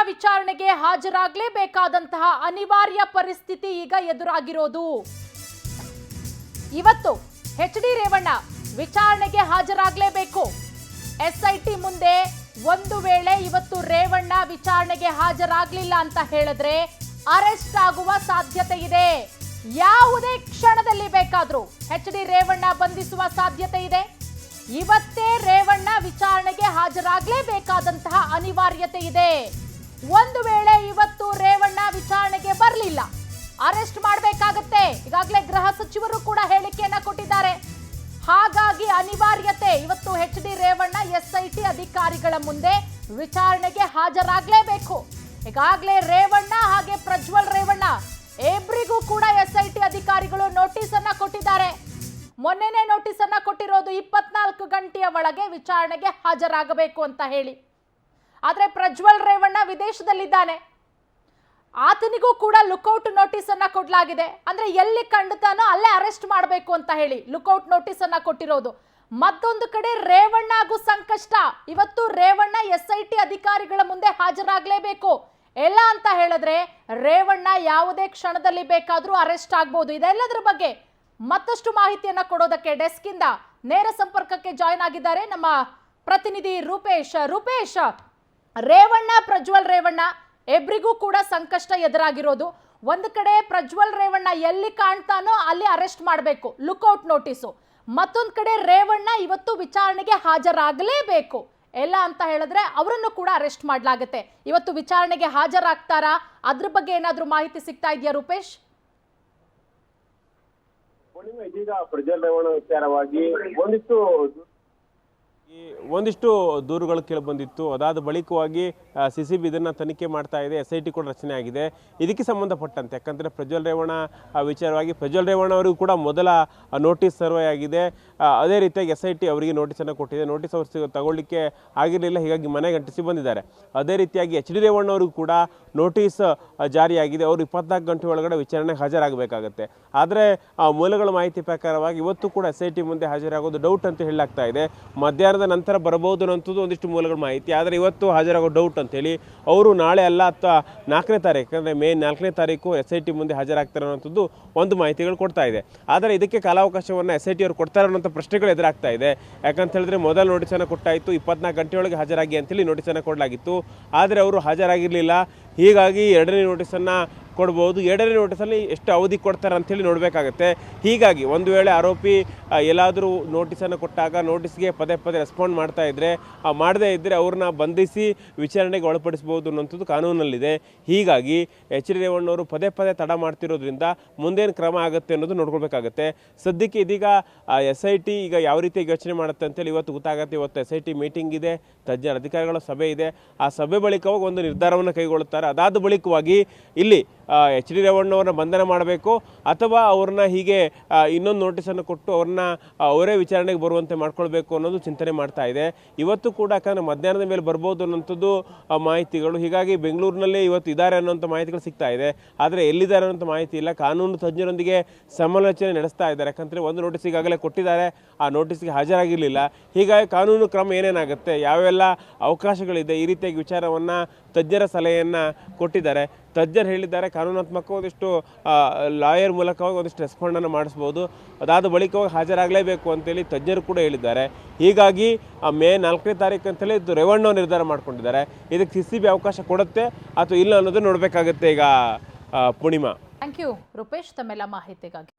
ವಿಚಾರಣೆಗೆ ಹಾಜರಾಗಲೇಬೇಕಾದಂತಹ ಅನಿವಾರ್ಯ ಪರಿಸ್ಥಿತಿ ಈಗ ಎದುರಾಗಿರೋದು. ಇವತ್ತು ಎಚ್.ಡಿ. ರೇವಣ್ಣ ವಿಚಾರಣೆಗೆ ಹಾಜರಾಗಲೇಬೇಕು. ಎಸ್ಐಟಿ ಮುಂದೆ ಒಂದು ವೇಳೆ ಇವತ್ತು ರೇವಣ್ಣ ವಿಚಾರಣೆಗೆ ಹಾಜರಾಗಲಿಲ್ಲ ಅಂತ ಹೇಳಿದ್ರೆ ಅರೆಸ್ಟ್ ಆಗುವ ಸಾಧ್ಯತೆ ಇದೆ. ಯಾವುದೇ ಕ್ಷಣದಲ್ಲಿ ಬೇಕಾದ್ರೂ ಎಚ್.ಡಿ. ರೇವಣ್ಣ ಬಂಧಿಸುವ ಸಾಧ್ಯತೆ ಇದೆ. ಇವತ್ತೇ ರೇವಣ್ಣ ವಿಚಾರಣೆಗೆ ಹಾಜರಾಗಲೇಬೇಕಾದಂತಹ ಅನಿವಾರ್ಯತೆ ಇದೆ. ಒಂದು ವೇಳೆ ಇವತ್ತು ರೇವಣ್ಣ ವಿಚಾರಣೆಗೆ ಬರಲಿಲ್ಲ, ಅರೆಸ್ಟ್ ಮಾಡಬೇಕಾಗತ್ತೆ. ಈಗಾಗಲೇ ಗೃಹ ಸಚಿವರು ಕೂಡ ಹೇಳಿಕೆಯನ್ನ ಕೊಟ್ಟಿದ್ದಾರೆ. ಹಾಗಾಗಿ ಅನಿವಾರ್ಯತೆ ಇವತ್ತು ಎಚ್.ಡಿ. ರೇವಣ್ಣ ಎಸ್ಐಟಿ ಅಧಿಕಾರಿಗಳ ಮುಂದೆ ವಿಚಾರಣೆಗೆ ಹಾಜರಾಗಲೇಬೇಕು. ಈಗಾಗಲೇ ರೇವಣ್ಣ ಹಾಗೆ ಪ್ರಜ್ವಲ್ ರೇವಣ್ಣ ಇಬ್ಬರಿಗೂ ಕೂಡ ಎಸ್ಐಟಿ ಅಧಿಕಾರಿಗಳು ನೋಟಿಸ್ ಅನ್ನ ಕೊಟ್ಟಿದ್ದಾರೆ. ಮೊನ್ನೆನೇ ನೋಟಿಸ್ ಅನ್ನ ಕೊಟ್ಟಿರೋದು 24 ಗಂಟೆಯ ಒಳಗೆ ವಿಚಾರಣೆಗೆ ಹಾಜರಾಗಬೇಕು ಅಂತ ಹೇಳಿ. ಆದ್ರೆ ಪ್ರಜ್ವಲ್ ರೇವಣ್ಣ ವಿದೇಶದಲ್ಲಿದ್ದಾನೆ. ಆತನಿಗೂ ಕೂಡ ಲುಕೌಟ್ ನೋಟಿಸ್ ಅನ್ನ ಕೊಡಲಾಗಿದೆ. ಅಂದ್ರೆ ಎಲ್ಲಿ ಕಂಡುತ್ತಾನೋ ಅಲ್ಲೇ ಅರೆಸ್ಟ್ ಮಾಡಬೇಕು ಅಂತ ಹೇಳಿ ಲುಕೌಟ್ ನೋಟಿಸ್ ಅನ್ನ ಕೊಟ್ಟಿರೋದು. ಮತ್ತೊಂದು ಕಡೆ ರೇವಣ್ಣಗೂ ಸಂಕಷ್ಟ. ಇವತ್ತು ರೇವಣ್ಣ ಎಸ್ಐಟಿ ಅಧಿಕಾರಿಗಳ ಮುಂದೆ ಹಾಜರಾಗಲೇಬೇಕು. ಎಲ್ಲ ಅಂತ ಹೇಳಿದ್ರೆ ರೇವಣ್ಣ ಯಾವುದೇ ಕ್ಷಣದಲ್ಲಿ ಬೇಕಾದ್ರೂ ಅರೆಸ್ಟ್ ಆಗ್ಬೋದು. ಇದೆಲ್ಲದರ ಬಗ್ಗೆ ಮತ್ತಷ್ಟು ಮಾಹಿತಿಯನ್ನ ಕೊಡೋದಕ್ಕೆ ಡೆಸ್ಕ್ ಇಂದ ನೇರ ಸಂಪರ್ಕಕ್ಕೆ ಜಾಯಿನ್ ಆಗಿದ್ದಾರೆ ನಮ್ಮ ಪ್ರತಿನಿಧಿ ರೂಪೇಶ್. ರೂಪೇಶ್, ರೇವಣ್ಣ ಪ್ರಜ್ವಲ್ ರೇವಣ್ಣ ಇಬ್ಬರಿಗೂ ಕೂಡ ಸಂಕಷ್ಟ ಎದುರಾಗಿರೋದು. ಒಂದು ಕಡೆ ಪ್ರಜ್ವಲ್ ರೇವಣ್ಣ ಎಲ್ಲಿ ಕಾಣ್ತಾನೋ ಅಲ್ಲಿ ಅರೆಸ್ಟ್ ಮಾಡಬೇಕು, ಲುಕೌಟ್ ನೋಟಿಸು. ಮತ್ತೊಂದು ಕಡೆ ರೇವಣ್ಣ ಇವತ್ತು ವಿಚಾರಣೆಗೆ ಹಾಜರಾಗಲೇಬೇಕು. ಎಲ್ಲ ಅಂತ ಹೇಳಿದ್ರೆ ಅವರನ್ನು ಕೂಡ ಅರೆಸ್ಟ್ ಮಾಡಲಾಗುತ್ತೆ. ಇವತ್ತು ವಿಚಾರಣೆಗೆ ಹಾಜರಾಗ್ತಾರಾ? ಅದ್ರ ಬಗ್ಗೆ ಏನಾದ್ರೂ ಮಾಹಿತಿ ಸಿಗ್ತಾ ಇದೆಯಾ ರೂಪೇಶ್? ಇದೀಗ ಪ್ರಜ್ವಲ್ ರೇವಣ್ಣ ವಿಚಾರವಾಗಿ ಒಂದಿಷ್ಟು ದೂರುಗಳು ಕೇಳಿಬಂದಿತ್ತು. ಅದಾದ ಬಳಿಕವಾಗಿ CCB ಇದನ್ನು ತನಿಖೆ ಮಾಡ್ತಾ ಇದೆ. SIT ಕೂಡ ರಚನೆ ಆಗಿದೆ. ಇದಕ್ಕೆ ಸಂಬಂಧಪಟ್ಟಂತೆ ಯಾಕಂದರೆ ಪ್ರಜ್ವಲ್ ರೇವಣ್ಣ ವಿಚಾರವಾಗಿ ಪ್ರಜ್ವಲ್ ರೇವಣ್ಣ ಅವರಿಗೂ ಕೂಡ ಮೊದಲ ನೋಟಿಸ್ ಸರ್ವೆ ಆಗಿದೆ. ಅದೇ ರೀತಿಯಾಗಿ SIT ಅವರಿಗೆ ನೋಟಿಸನ್ನು ಕೊಟ್ಟಿದೆ. ನೋಟಿಸ್ ಅವರು ತಗೊಳ್ಳಿಕ್ಕೆ ಆಗಿರಲಿಲ್ಲ, ಹೀಗಾಗಿ ಮನೆಗೆ ಅಂಟಿಸಿ ಬಂದಿದ್ದಾರೆ. ಅದೇ ರೀತಿಯಾಗಿ ಎಚ್.ಡಿ. ರೇವಣ್ಣ ಅವರಿಗೂ ಕೂಡ ನೋಟಿಸ್ ಜಾರಿಯಾಗಿದೆ. ಅವರು 24 ಗಂಟೆ ಒಳಗಡೆ ವಿಚಾರಣೆಗೆ ಹಾಜರಾಗಬೇಕಾಗತ್ತೆ. ಆದರೆ ಮೂಲಗಳ ಮಾಹಿತಿ ಪ್ರಕಾರವಾಗಿ ಇವತ್ತು ಕೂಡ SIT ಮುಂದೆ ಹಾಜರಾಗೋದು ಡೌಟ್ ಅಂತ ಹೇಳಲಾಗ್ತಾ ಇದೆ. ಮಧ್ಯಾಹ್ನದ ನಂತರ ಬರಬಹುದು ಅನ್ನೋಂಥದ್ದು ಒಂದಿಷ್ಟು ಮೂಲಗಳ ಮಾಹಿತಿ. ಆದರೆ ಇವತ್ತು ಹಾಜರಾಗೋ ಡೌಟ್ ಅಂತೇಳಿ ಅವರು ನಾಳೆ ಅಲ್ಲ ಅಥವಾ 4ನೇ ತಾರೀಕು, ಅಂದರೆ ಮೇ 4ನೇ ತಾರೀಕು SIT ಮುಂದೆ ಹಾಜರಾಗ್ತಾರೆ ಅನ್ನೋಂಥದ್ದು ಒಂದು ಮಾಹಿತಿಗಳು ಕೊಡ್ತಾ ಇದೆ. ಆದರೆ ಇದಕ್ಕೆ ಕಾಲಾವಕಾಶವನ್ನು SIT ಅವರು ಕೊಡ್ತಾರೆ ಅನ್ನೋಂಥ ಪ್ರಶ್ನೆಗಳು ಎದುರಾಗ್ತಾ ಇದೆ. ಯಾಕಂತ ಹೇಳಿದ್ರೆ ಮೊದಲ ನೋಟಿಸನ್ನು ಕೊಟ್ಟಾಯಿತು, 24 ಗಂಟೆಯೊಳಗೆ ಹಾಜರಾಗಿ ಅಂತೇಳಿ ನೋಟಿಸನ್ನು ಕೊಡಲಾಗಿತ್ತು. ಆದರೆ ಅವರು ಹಾಜರಾಗಿರಲಿಲ್ಲ. ಹೀಗಾಗಿ 2ನೇ ನೋಟಿಸನ್ನು ಕೊಡ್ಬೋದು. 2ನೇ ನೋಟಿಸಲ್ಲಿ ಎಷ್ಟು ಅವಧಿ ಕೊಡ್ತಾರೆ ಅಂಥೇಳಿ ನೋಡಬೇಕಾಗತ್ತೆ. ಹೀಗಾಗಿ ಒಂದು ವೇಳೆ ಆರೋಪಿ ಎಲ್ಲಾದರೂ ನೋಟಿಸನ್ನು ಕೊಟ್ಟಾಗ ನೋಟಿಸ್ಗೆ ಪದೇ ಪದೇ ರೆಸ್ಪಾಂಡ್ ಮಾಡ್ತಾ ಇದ್ದರೆ, ಮಾಡದೇ ಇದ್ದರೆ ಅವ್ರನ್ನ ಬಂಧಿಸಿ ವಿಚಾರಣೆಗೆ ಒಳಪಡಿಸ್ಬೋದು ಅನ್ನೋಂಥದ್ದು ಕಾನೂನಲ್ಲಿದೆ. ಹೀಗಾಗಿ ಎಚ್.ಡಿ. ರೇವಣ್ಣವರು ಪದೇ ಪದೇ ತಡ ಮಾಡ್ತಿರೋದ್ರಿಂದ ಮುಂದೇನು ಕ್ರಮ ಆಗುತ್ತೆ ಅನ್ನೋದು ನೋಡ್ಕೊಳ್ಬೇಕಾಗತ್ತೆ. ಸದ್ಯಕ್ಕೆ ಇದೀಗ SIT ಈಗ ಯಾವ ರೀತಿ ಯೋಚನೆ ಮಾಡುತ್ತೆ ಅಂತೇಳಿ ಇವತ್ತು ಗೊತ್ತಾಗುತ್ತೆ. ಇವತ್ತು SIT ಮೀಟಿಂಗ್ ಇದೆ, ತಜ್ಞರ ಅಧಿಕಾರಿಗಳ ಸಭೆ ಇದೆ. ಆ ಸಭೆ ಬಳಿಕವಾಗಿ ಒಂದು ನಿರ್ಧಾರವನ್ನು ಕೈಗೊಳ್ಳುತ್ತಾರೆ. ಅದಾದ ಬಳಿಕವಾಗಿ ಇಲ್ಲಿ ಎಚ್.ಡಿ. ರೇವಣ್ಣವ್ರನ್ನ ಬಂಧನ ಮಾಡಬೇಕು ಅಥವಾ ಅವ್ರನ್ನ ಹೀಗೆ ಇನ್ನೊಂದು ನೋಟಿಸನ್ನು ಕೊಟ್ಟು ಅವ್ರನ್ನ ಅವರೇ ವಿಚಾರಣೆಗೆ ಬರುವಂತೆ ಮಾಡ್ಕೊಳ್ಬೇಕು ಅನ್ನೋದು ಚಿಂತನೆ ಮಾಡ್ತಾ ಇದೆ. ಇವತ್ತು ಕೂಡ ಯಾಕಂದರೆ ಮಧ್ಯಾಹ್ನದ ಮೇಲೆ ಬರ್ಬೋದು ಅನ್ನೋಂಥದ್ದು ಮಾಹಿತಿಗಳು. ಹೀಗಾಗಿ ಬೆಂಗಳೂರಿನಲ್ಲಿ ಇವತ್ತು ಇದ್ದಾರೆ ಅನ್ನೋಂಥ ಮಾಹಿತಿಗಳು ಸಿಗ್ತಾ ಇದೆ. ಆದರೆ ಎಲ್ಲಿದ್ದಾರೆ ಅನ್ನೋಂಥ ಮಾಹಿತಿ ಇಲ್ಲ. ಕಾನೂನು ತಜ್ಞರೊಂದಿಗೆ ಸಮಾಲೋಚನೆ ನಡೆಸ್ತಾ ಇದ್ದಾರೆ. ಯಾಕಂದರೆ ಒಂದು ನೋಟಿಸ್ ಈಗಾಗಲೇ ಕೊಟ್ಟಿದ್ದಾರೆ, ಆ ನೋಟಿಸ್ಗೆ ಹಾಜರಾಗಿರಲಿಲ್ಲ. ಹೀಗಾಗಿ ಕಾನೂನು ಕ್ರಮ ಏನೇನಾಗುತ್ತೆ, ಯಾವೆಲ್ಲ ಅವಕಾಶಗಳಿದೆ, ಈ ರೀತಿಯಾಗಿ ವಿಚಾರವನ್ನು ತಜ್ಞರ ಸಲಹೆಯನ್ನು ಕೊಟ್ಟಿದ್ದಾರೆ. ತಜ್ಞರು ಹೇಳಿದ್ದಾರೆ ಕಾನೂನಾತ್ಮಕ ಒಂದಿಷ್ಟು ಲಾಯರ್ ಮೂಲಕವಾಗಿ ಒಂದಿಷ್ಟು ರೆಸ್ಪಾಂಡನ್ನು ಮಾಡಿಸ್ಬೋದು. ಅದಾದ ಬಳಿಕವಾಗಿ ಹಾಜರಾಗಲೇಬೇಕು ಅಂತೇಳಿ ತಜ್ಞರು ಕೂಡ ಹೇಳಿದ್ದಾರೆ. ಹೀಗಾಗಿ ಮೇ 4ನೇ ತಾರೀಕು ಅಂತೇಳಿ ಇದು ರೇವಣ್ಣ ನಿರ್ಧಾರ ಮಾಡ್ಕೊಂಡಿದ್ದಾರೆ. ಇದಕ್ಕೆ CCB ಅವಕಾಶ ಕೊಡುತ್ತೆ ಅಥವಾ ಇಲ್ಲ ಅನ್ನೋದು ನೋಡಬೇಕಾಗುತ್ತೆ ಈಗ ಪೂರ್ಣಿಮಾ. ಥ್ಯಾಂಕ್ ಯು ರೂಪೇಶ್ ತಮ್ಮೆಲ್ಲ ಮಾಹಿತಿಗಾಗಿ.